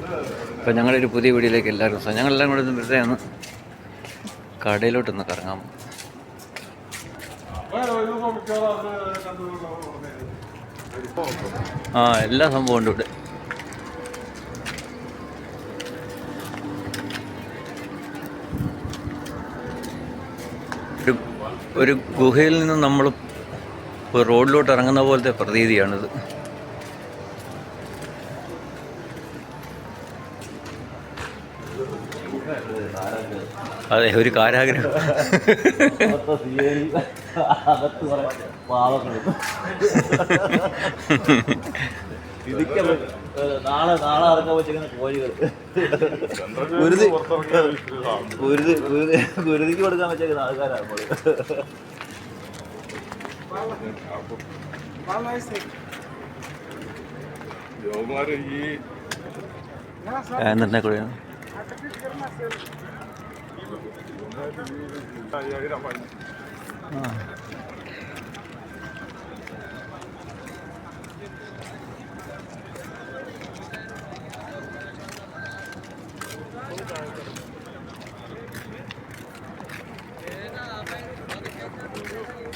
അപ്പോൾ ഞങ്ങളൊരു പുതിയ വീഡിയോയിലേക്ക് എല്ലാവർക്കും സാർ ഞങ്ങളെല്ലാം കൂടെ ഒന്ന് വെറുതെ ഒന്ന് കടയിലോട്ടൊന്ന് കറങ്ങാം. എല്ലാ സംഭവം ഉണ്ട് ഇവിടെ. ഒരു ഗുഹയിൽ നിന്ന് നമ്മൾ റോഡിലോട്ട് ഇറങ്ങുന്ന പോലത്തെ പ്രതീതിയാണിത്. അതെ, ഒരു കാരാഗ്രഹം. നാളെ ഇറങ്ങാൻ വെച്ചിരിക്കുന്ന കോഴികൾ ഗുരുതിക്ക് കൊടുക്കാൻ വെച്ചേക്കുന്ന ആൾക്കാരാണ്. എന്താ കൂടെയാണ്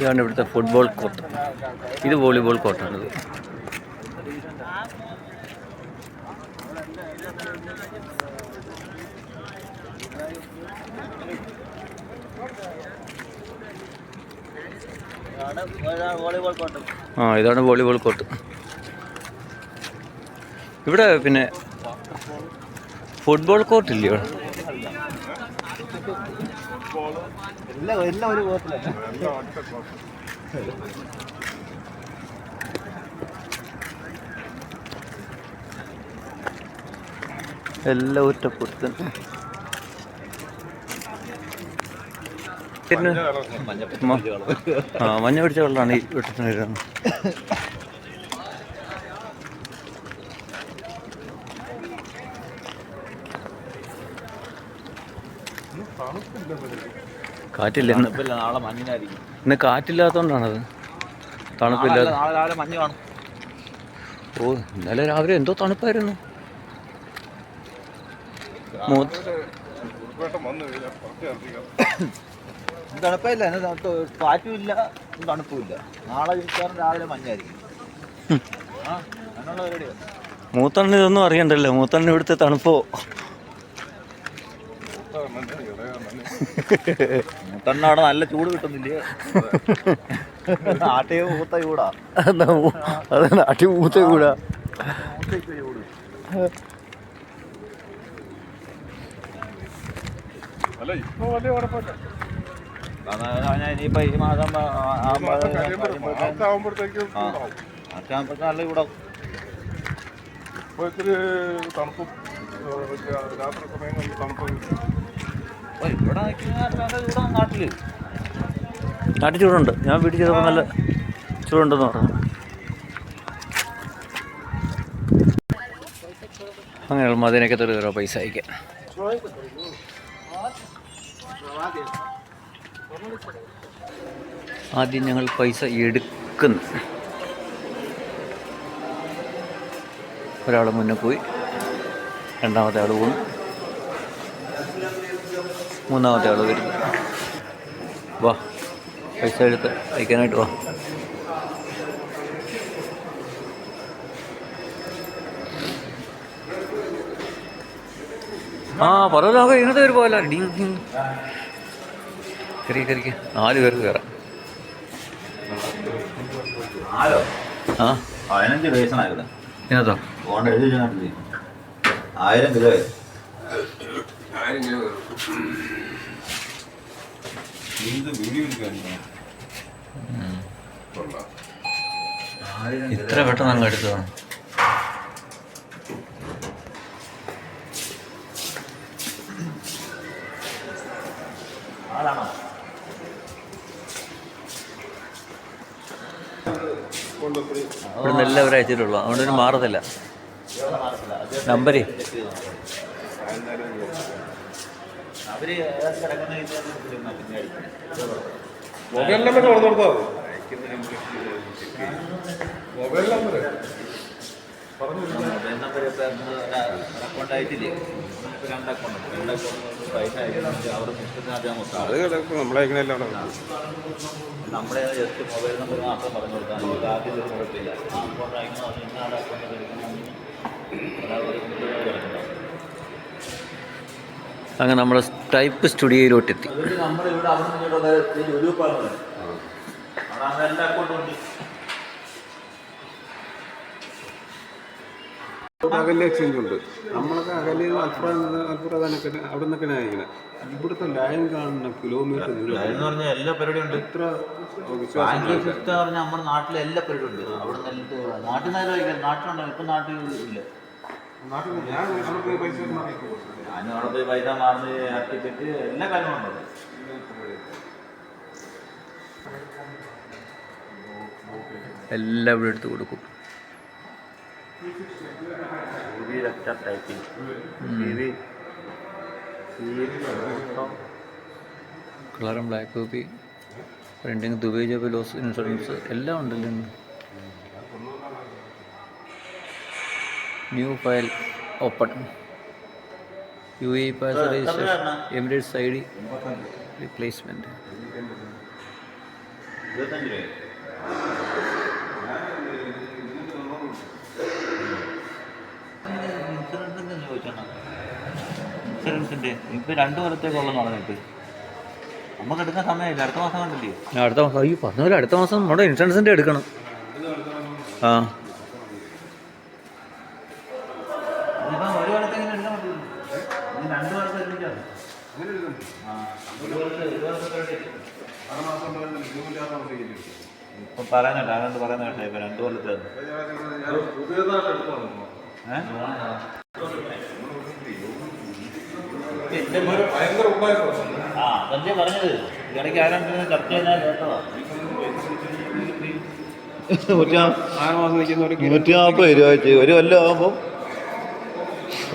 ഇതാണ് ഇവിടുത്തെ ഫുട്ബോൾ കോർട്ട്. ഇത് വോളിബോൾ കോർട്ടാണിത്. ഇതാണ് വോളിബോൾ കോർട്ട്. ഇവിടെ പിന്നെ ഫുട്ബോൾ കോർട്ട് ഇല്ലേ? എല്ലാം ഒരു കോർട്ടിലല്ല. എല്ലാം ഒറ്റപ്പുറത്ത്. മഞ്ഞ പിടിച്ച വെള്ളമാണ് ഈ വെട്ടത്തിന് വരുന്നത്. കാറ്റില്ല നാളെ മഞ്ഞായിരിക്കും. ഇന്ന് കാറ്റില്ലാത്തോണ്ടാണത്. തണുപ്പില്ലാതെ നാളെ മഞ്ഞ് കാണും. ഓ, ഇന്നലെ രാവിലെ എന്തോ തണുപ്പായിരുന്നു. തണുപ്പില്ല, കാറ്റുമില്ല, തണുപ്പുമില്ല. നാളെ രാവിലെ മഞ്ഞായിരിക്കും. അങ്ങനെയുള്ള പരിപാടിയാണ്. മൂത്തണ്ണ ഇതൊന്നും അറിയണ്ടല്ലോ. മൂത്തണ്ണ ഇവിടുത്തെ തണുപ്പോ. മൂത്തണ്ണ അവിടെ നല്ല ചൂട് കിട്ടുന്നില്ലേ? നാട്ടിൽ മൂത്ത ചൂടാ. അതെ, നാട്ടിൽ മൂത്ത ചൂടാ. ഇനിയിപ്പോ ഈ മാസം നല്ല ചൂടാവും. തണുപ്പും രാത്രി സമയങ്ങളിൽ തണുപ്പ്. ഇവിടെ ചൂടാണ് നാട്ടില്. നാട്ടിൽ ചൂടുണ്ട്. ഞാൻ വീട്ടിൽ ചെയ്തപ്പോൾ നല്ല ചൂടുണ്ടെന്ന് പറഞ്ഞു. അങ്ങനെ മതിനൊക്കെ തരുമോ പൈസ അയക്കാൻ? ആദ്യം ഞങ്ങൾ പൈസ എടുക്കുന്നു. ഒരാൾ മുന്നേ പോയി, രണ്ടാമത്തെ ആൾ പോകുന്നു, മൂന്നാമത്തെ ആൾ വരുന്നു. വാ, പൈസ എടുത്ത് അയക്കാനായിട്ട് വാ. പറയലാകെ ഇങ്ങനത്തെ ഒരു പോലെ കറിക്ക് 4 പേർക്ക് കയറാം. 15 പൈസ ഇതിനകത്തോ 1000 കിലോ. ഇത്ര പെട്ടെന്ന് അങ്ങ് എടുത്തതാണ്. ഇവിടെ നിന്ന് എല്ലാവരും അയച്ചിട്ടുള്ളൂ. അതുകൊണ്ടൊരു മാറത്തില്ല. നമ്പര് മൊബൈൽ നമ്പർ കൊടുത്താൽ mobile number mobile number account ആയിട്ടില്ലേ? രണ്ട് അക്കൗണ്ട് പൈസ അയക്കണമെങ്കിൽ അവിടെ സിസ്റ്റത്തിനകത്ത് മൊത്തം അത് കിടക്കും നമ്മളയക്കണല്ലോ. നമ്മളെ ജസ്റ്റ് മൊബൈൽ നമ്പർ മാത്രം പറഞ്ഞു കൊടുത്താൽ നമുക്ക് ആദ്യം ഒരു കുഴപ്പമില്ല. ആ അക്കൗണ്ട് അയക്കണം, അത് ഇന്നാടെ അക്കൗണ്ട് എടുക്കണമെന്ന് കിടക്കണം. അങ്ങനെ നമ്മൾ ടൈപ്പ് സ്റ്റുഡിയോയിലോട്ടെത്തി. നമ്മളിവിടെ അവിടെ നിന്നിട്ടുള്ള ഒരു അവിടെ എല്ലാ അക്കൗണ്ടും ഉണ്ട്. അകലെ എക്സ്ചേഞ്ച് ഉണ്ട്. നമ്മളൊക്കെ അകലെ അൽപ്പുറതൊക്കെ അവിടെ നിന്നൊക്കെയാണ് അയക്കണേ. ഇവിടുത്തെ ലൈൻ കാണുന്ന കിലോമീറ്റർ എന്ന് പറഞ്ഞാൽ എല്ലാ പരിപാടിയും ഉണ്ട്. എത്ര ബാങ്കിങ് സിസ്റ്റം പറഞ്ഞാൽ നമ്മുടെ നാട്ടിലെ എല്ലാ പരിപാടിയും ഉണ്ട്. അവിടെ നിന്ന് നാട്ടിൽ നിന്നാലും നാട്ടിലുണ്ടോ? ഇപ്പം നാട്ടിൽ ഇല്ല. ഞാൻ അവിടെ പോയി പൈസ ഞാനും അവിടെ പോയി പൈസ മാറി ആക്കിയിട്ട് എല്ലാ കാര്യങ്ങളും ഉണ്ട്. എല്ലാം ഇവിടെ എടുത്ത് കൊടുക്കും. കളറും black copy, printing, Dubai job, loss insurance എല്ലാം ഉണ്ടല്ലോ. New file open, UAE pass registration, Emirates ID replacement. 25 രൂപ. ഇൻഷുറൻസിൻ്റെ ഇപ്പം 2 കൊല്ലത്തേക്കുള്ളതെന്ന് പറഞ്ഞിട്ട് നമുക്ക് എടുക്കാൻ സമയമില്ല. അടുത്ത മാസം കണ്ടില്ലേ? അടുത്ത മാസം ഈ പറഞ്ഞ പോലെ അടുത്ത മാസം നമ്മുടെ ഇൻഷുറൻസിൻ്റെ എടുക്കണം. ആ ഇതിപ്പം ഒരു കൊല്ലത്തേക്ക് എടുക്കാൻ പറ്റില്ല. 2 കൊല്ലത്തെ എടുക്കാണ്. ഇപ്പം പറയുന്നുണ്ട്, അതുകൊണ്ട് പറയുന്ന കേട്ടോ. ഇപ്പം 2 കൊല്ലത്തെ അതല്ലേ പറഞ്ഞത്. ഇടയ്ക്ക് ആരാണ്ട് ചർച്ച ചെയ്യാൻ കേട്ടോ. 140 രൂപ വെച്ച് ഒരു കൊല്ലം ആകുമ്പോൾ,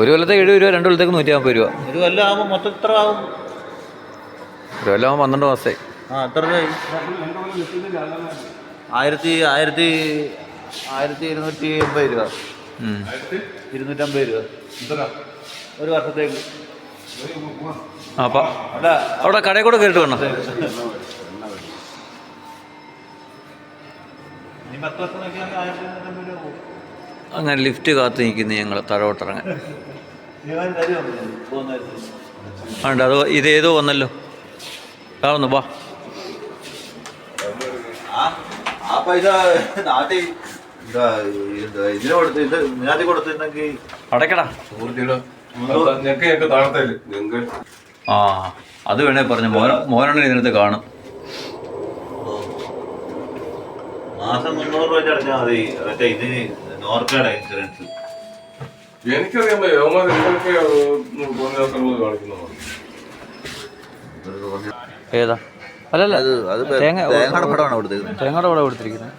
ഒരു കൊല്ലത്തെ 70 രൂപ, 2 കൊല്ലത്തേക്ക് 140 രൂപ. ഒരു കൊല്ലം ആകുമ്പോൾ മൊത്തം എത്ര ആവും? ഒരു കൊല്ലം ആകുമ്പോൾ 12 മാസമായി. എത്ര രൂപയായി? 1280 രൂപ. 250 രൂപ ഒരു വർഷത്തേക്ക്. അപ്പം അവിടെ കടയിൽ കൂടെ കയറിട്ട് വേണം. ഇനി 10 വർഷം നോക്കിയാൽ 1250 രൂപ പോകും. അങ്ങനെ ലിഫ്റ്റ് കാത്ത് നിൽക്കുന്നു ഞങ്ങൾ താഴോട്ടിറങ്ങാൻ. ഉണ്ട്, അത് ഇതേതോ വന്നല്ലോ. കാണുന്നു, വാ. ആ പൈസ നാട്ടിൽ ഇതിന് കൊടുത്ത് ഇത് ഇതിനകത്ത് കൊടുത്തിട്ടുണ്ടെങ്കിൽ അടയ്ക്കടാ. ആ അത് വേണേ പറഞ്ഞു. മോനെണ്ണ ഇതിനകത്ത് കാണും. മാസം 300 രൂപ അടച്ചാൽ മതി. മറ്റേ ഇതിന് നോർക്കയുടെ ഇൻഷുറൻസ്. എനിക്കറിയാൻ ഏതാ? അല്ലല്ല, തേങ്ങയുടെ പടമാണ് കൊടുത്തിരിക്കുന്നത്. തേങ്ങയുടെ പടം കൊടുത്തിരിക്കുന്നത്.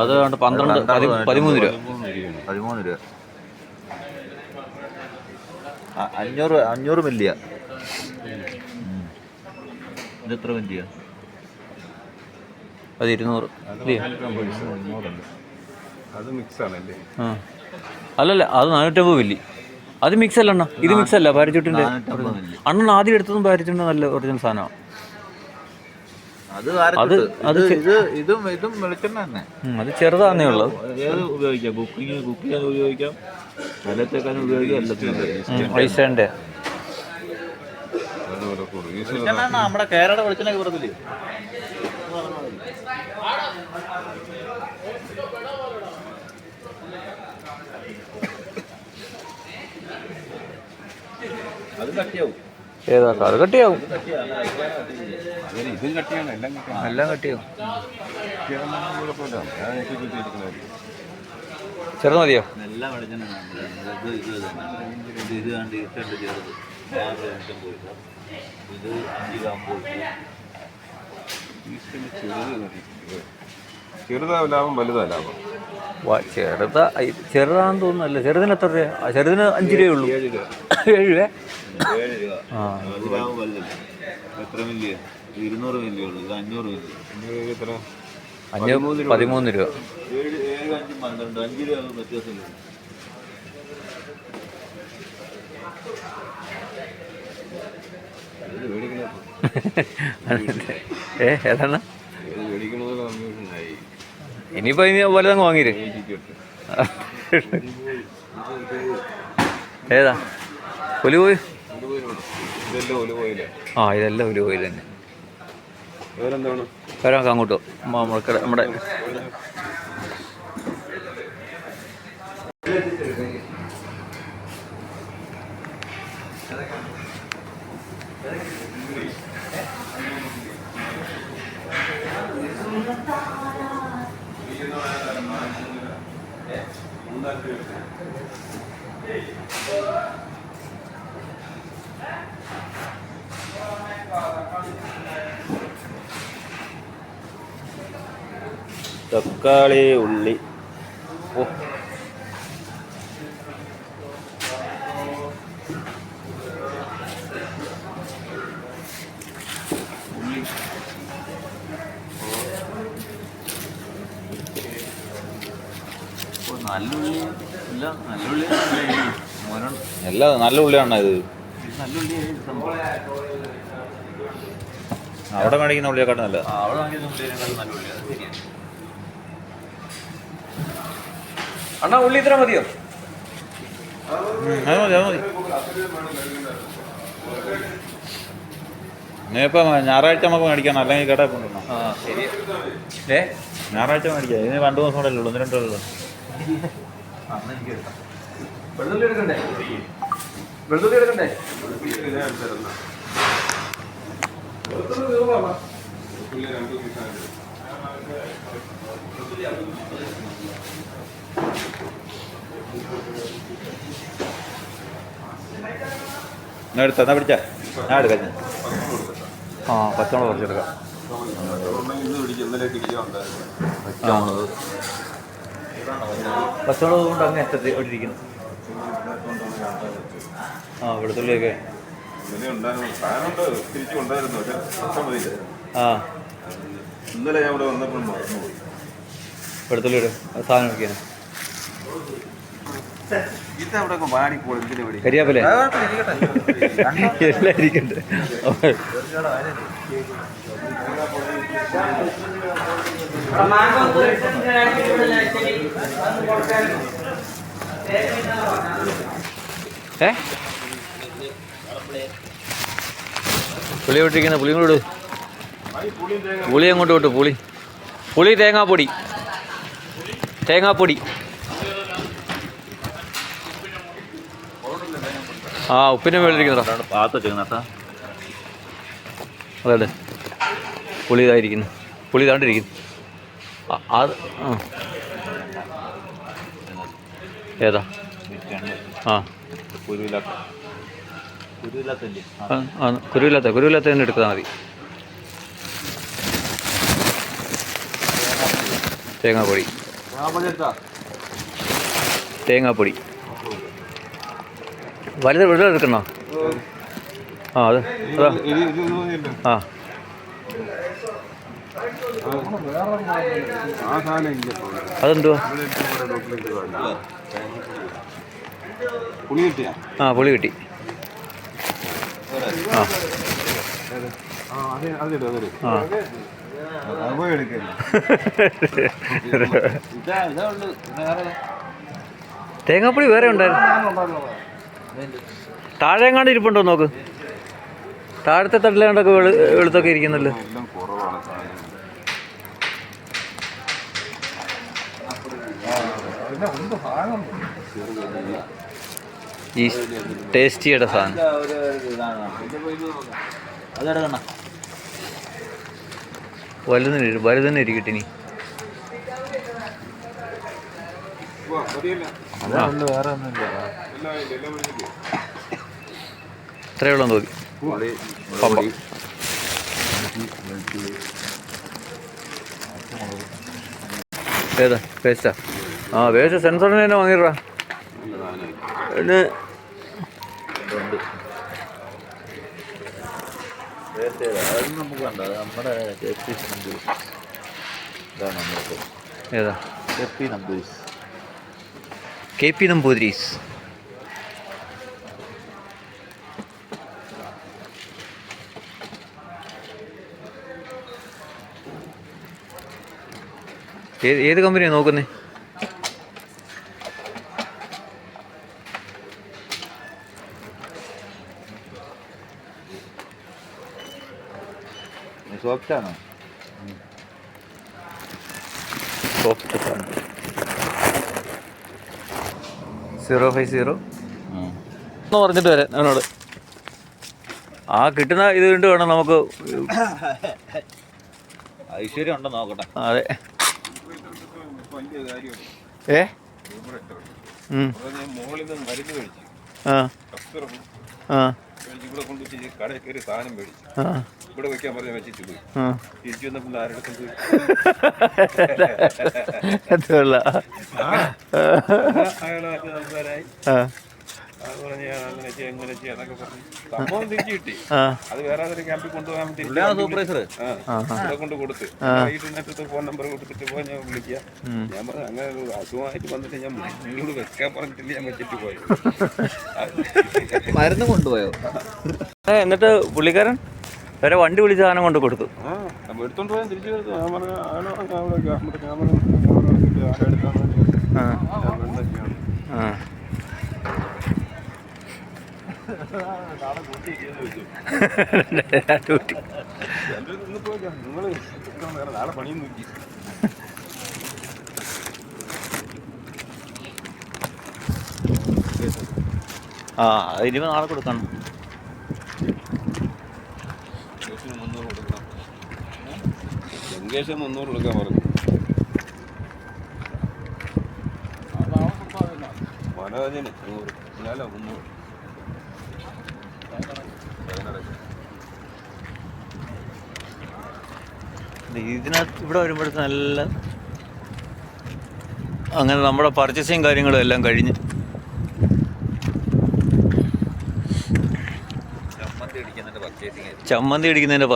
അത് 13 13 രൂപ. 13 രൂപ. 500 മില്ലിയ. ഇതെത്ര മില്ലിയ? അത് 200. അത് മിക്സ് ആണല്ലേ? ആ അല്ലല്ല, അത് 450 മില്ലി. അത് മിക്സ് അല്ല അണ്ണ, ഇത് മിക്സ് അല്ല. പാരച്യൂട്ടിൻ്റെ അണ്ണൻ ആദ്യം എടുത്തതും പാരച്യൂട്ടിൻ്റെ നല്ല ഒറിജിനൽ സാധനമാണ്. ഇതും വെളിച്ചെണ്ണ തന്നെ. അത് ചെറുതാന്നേ ഉള്ളത്. ഏത് ഉപയോഗിക്കാം? കുക്ക് ചെയ്യാൻ ഉപയോഗിക്കാം, നിലത്തേക്കാനും ഉപയോഗിക്കാം, എല്ലാത്തിനും. ഐസേൻ്റെ നമ്മുടെ കേരള വെളിച്ചെണ്ണ കുറത്തില്ലേ? അത് കട്ടിയാവും. ഏതാ? അത് കട്ടിയാവും. ഇതും കട്ടിയാണ്. എല്ലാം കട്ടിയാവും. ചെറുത് മതിയോ? എല്ലാം വെളിച്ചെണ്ണ. ഇത് കണ്ട് ഇട്ടുണ്ട് ചെറുത്. ഇത് 5 ചെറുതാ ലാഭം, വലുതാ ലാഭം. ചെറുതാന്ന് തോന്നുന്നല്ല. ചെറുതിന് എത്ര രൂപ? ചെറുതിന് 5 രൂപയേ ഉള്ളൂ. 7 രൂപ. 7 രൂപ. ആ എത്ര മില്ലിയ? 200 മില്ലിയേ ഉള്ളൂ. ഇത് 500 മില്ലി. എത്ര? 13 രൂപ. 7, 5, 12, 5 രൂപ വ്യത്യാസമില്ല. ഏതാണ് ഇനിയിപ്പോ പോലെ അങ്ങ് വാങ്ങിര്. ഏതാ ഒലിവ് ഓയിൽ? ആ ഇതെല്ലാം ഒലിവ് ഓയിൽ തന്നെ. വരാം അങ്ങോട്ടോ നമ്മുടെ തക്കാളി, ഉള്ളി. ഓ നല്ല ഉള്ളി ഇല്ല, നല്ല ഉള്ളി എല്ലാം നല്ല ഉള്ളിയാണോ ഇത്? നല്ല ഉള്ളി അവിടെ മേടിക്കുന്ന ഉള്ളിയെക്കാട്ടും നല്ല. അവിടെ വാങ്ങിക്കുന്ന ഉള്ളിയേക്കാളും നല്ല ഉള്ളിയാണ്. ശരിയാണ്. അണ്ണാ ഉള്ളി ഇത്ര മതിയോ? അത് മതി, അത് മതി. ഇനിയിപ്പം ഞായറാഴ്ച നമുക്ക് മേടിക്കണം, അല്ലെങ്കിൽ കടയിൽ കൊണ്ടുവരണം. ആ ശരി. ഞായറാഴ്ച മേടിക്കാം. ഇതിന് 2 ദിവസം കൂടെ ഉള്ളൂ, 1-2 ഉള്ളൂ. വെളുത്തുള്ളി എടുക്കണ്ടേ? വെളുത്തുള്ളി എടുക്കണ്ടേ? എന്നാ എടുത്താ, എന്നാ പിടിച്ചാ ഞാൻ എടുക്കാം. ആ പച്ചമുളക് കുറച്ചെടുക്കാം. പച്ചമുളക് കൊണ്ട് അങ്ങ് എത്തത്തി ഇരിക്കുന്നു. ആ വെളുത്തുള്ളിയൊക്കെ ആ ഇന്നലെ ഞാൻ ഇവിടെ വന്നപ്പോൾ വെളുത്തുള്ളിയുടെ സാധനം എടുക്കാനും കരിയാപ്പല്ലേ എല്ലാം ഇരിക്കണ്ടേ? പുളി വിട്ടിരിക്കുന്ന പുളിയും കൂടെ ഇട്. പുളി അങ്ങോട്ട് വിട്ടു. പുളി തേങ്ങാപ്പൊടി ആ ഉപ്പിൻ്റെ മേളിരിക്കുന്നതാ. പാത്ത് വെച്ചേക്കുന്നേട്ടാ. അതെ പുളി ഇതായിരിക്കുന്നു. പുളി ഇതാണ്ടിരിക്കുന്നു. അത് ഏതാ? ആ കുരുവില്ലാത്ത തന്നെ എടുത്താൽ മതി. തേങ്ങാപ്പൊടി വലുത് വെള്ളം എടുക്കണോ? ആ അതാ ആ അതെന്തുവാ? ആ പുളി കിട്ടി. ആ തേങ്ങാപ്പൊടി വേറെ ഉണ്ടായിരുന്നു. താഴെ എങ്ങാണ്ട് ഇരിപ്പുണ്ടോ നോക്ക്. താഴത്തെ തട്ടിലാണ്ടൊക്കെ വെളുത്തൊക്കെ ഇരിക്കുന്നല്ലോ. ഈ ടേസ്റ്റിയുടെ സാധനം വലുതന്നെ ഇരിക്കട്ടിനി. ഇത്രയേ ഉള്ളൂ തോന്നി. ഏതാ പേസ്റ്റാ? ആ പേസ്റ്റ് സെൻസറിന് തന്നെ വാങ്ങിടാ. പിന്നെ നമുക്ക് വേണ്ട, നമ്മുടെ ഇതാണ് നമ്മൾക്ക് ഏതാ? KP നമ്പൂരിസ്. KP നമ്പൂതിരീസ്. ഏത് കമ്പനിയാണ് നോക്കുന്നത്? സോഫ്റ്റാണോ? സോഫ്റ്റ് 050 എന്ന് പറഞ്ഞിട്ട് വരാൻ അവനോട്. ആ കിട്ടുന്ന ഇത് കൊണ്ട് വേണം നമുക്ക്. ഐശ്വര്യം ഉണ്ടോ നോക്കട്ടെ. അതെ. മുകളിൽ നിന്ന് മരുന്ന് കഴിച്ചു, ഇവിടെ കൊണ്ട് കടയിൽ കയറി സാധനം മേടിച്ചു, ഇവിടെ വെക്കാൻ പറഞ്ഞ വെച്ചിട്ട് പോയി. തിരിച്ചു വന്നപ്പോൾ ആരുടെ പോയി സംസാരായി. അത് പറഞ്ഞ് അങ്ങനെ ചെയ്യാം ഇങ്ങനെ ചെയ്യാം എന്നൊക്കെ പറഞ്ഞു. സംഭവം തിരിച്ചു കിട്ടി. അത് വേറെ ഏതൊരു ക്യാമ്പിൽ കൊണ്ടുപോകാൻ സൂപ്പർവൈസർ ഇവിടെ കൊണ്ട് കൊടുത്ത് വൈകിട്ട് ഫോൺ നമ്പർ കൊടുത്തിട്ട് പോയി ഞാൻ വിളിക്കുക. ഞാൻ പറഞ്ഞു അങ്ങനെ അസുഖമായിട്ട് വന്നിട്ട് ഞാൻ നിങ്ങളോട് വെക്കാൻ പറഞ്ഞിട്ടില്ല, ഞാൻ വെച്ചിട്ട് പോയി. മരുന്ന് കൊണ്ടുപോയോ? എന്നിട്ട് പുള്ളിക്കാരൻ വേറെ വണ്ടി വിളിച്ച് സാധനം കൊണ്ട് കൊടുത്തു. എടുത്തോണ്ട് പോയാൽ തിരിച്ചു കൊടുത്തു. ഞാൻ പറഞ്ഞു അവിടെ ക്യാമറ ആരെടുക്കാൻ വേണ്ടി നിങ്ങൾ നാളെ പണിയും നോക്കി. ഇനിയിപ്പോൾ നാളെ കൊടുക്കണം. 300 കൊടുക്കണം. ലങ്കേഷൻ 300 കൊടുക്കാൻ പറഞ്ഞു. മനോജന് 100, ഞാനോ 300. ഇതിനകത്ത് ഇവിടെ വരുമ്പോഴത്തെ നല്ല അങ്ങനെ നമ്മുടെ പർച്ചേസിങ് കാര്യങ്ങളും എല്ലാം കഴിഞ്ഞ് ചമ്മന്തി അടിക്കുന്നതിൻ്റെ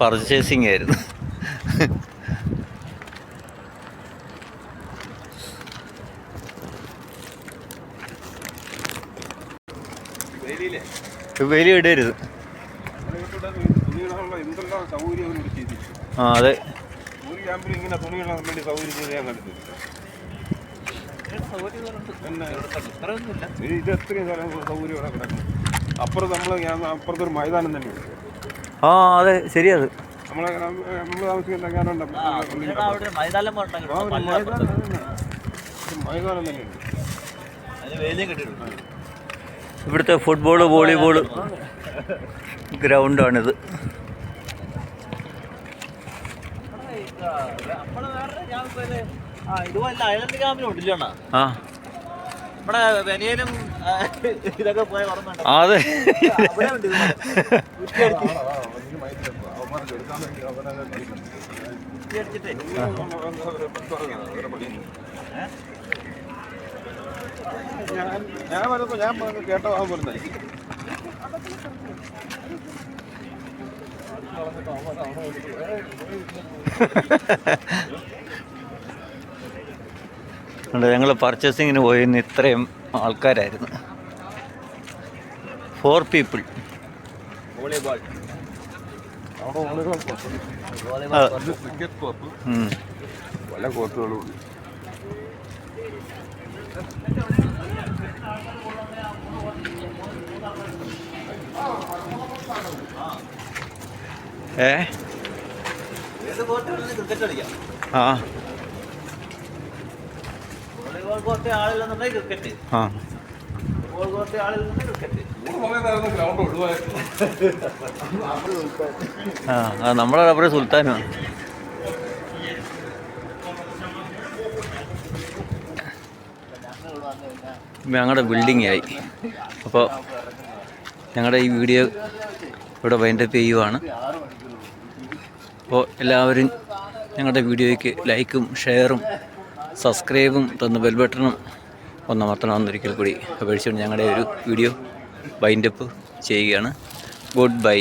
പർച്ചേസിങ് ആയിരുന്നു. വേലി ഇടരുത്. അതെ. ഒരു ക്യാമ്പിൽ ഇങ്ങനെ തുണികളാൻ വേണ്ടി സൗകര്യം ചെയ്ത് ഞാൻ കണ്ടിട്ടില്ല. ഇത് എത്രയും സൗകര്യം ഇവിടെ കിടക്കും. അപ്പുറത്ത് അപ്പുറത്തൊരു മൈതാനം തന്നെയുണ്ട്. അതെ ശരിയത്. നമ്മൾ താമസിക്കുന്ന മൈതാനം തന്നെയുണ്ട്. ഇവിടുത്തെ ഫുട്ബോള് വോളിബോള് ഗ്രൗണ്ടാണിത്. ഇതുപോലെ ഐലൻഡ് ക്യാമ്പിലുണ്ടല്ലോ നമ്മുടെ വെനിയനും ഇതൊക്കെ പോയ ഓർമ്മയുണ്ട്. അതെ. ഞാൻ വരുമ്പോ ഞാൻ കേട്ടോ ആ പോരുന്ന ഞങ്ങൾ പർച്ചേസിങ്ങിന് പോയിരുന്ന ഇത്രയും ആൾക്കാരായിരുന്നു. 4 people. ക്രിക്കറ്റ് കോപ്പ് പല കോർട്ടുകളും ഉണ്ട്. ക്രിക്കറ്റ് കളിക്കാം. വോളിബോൾ കോർട്ട് ആളില്ലെന്നുണ്ടെങ്കിൽ ക്രിക്കറ്റ്. ഫുട്ബോൾ കോർട്ട് ആളില്ലെന്നുണ്ടെങ്കിൽ ക്രിക്കറ്റ്. ഗ്രൗണ്ട് ഒഴിവായിരുന്നു. നമ്മുടെ റബ്ബർ സുൽത്താനാണ്. ഞങ്ങളുടെ ബിൽഡിംഗ് ആയി. അപ്പോൾ ഞങ്ങളുടെ ഈ വീഡിയോ ഇവിടെ വൈൻഡപ്പ് ചെയ്യുവാണ്. അപ്പോൾ എല്ലാവരും ഞങ്ങളുടെ വീഡിയോയ്ക്ക് ലൈക്കും ഷെയറും സബ്സ്ക്രൈബും തന്ന് ബെൽ ബട്ടണും ഒന്നമർത്തണമെന്നൊരിക്കൽ കൂടി അപേക്ഷിച്ചുകൊണ്ട് ഞങ്ങളുടെ ഒരു വീഡിയോ വൈൻഡപ്പ് ചെയ്യുകയാണ്. Good bye.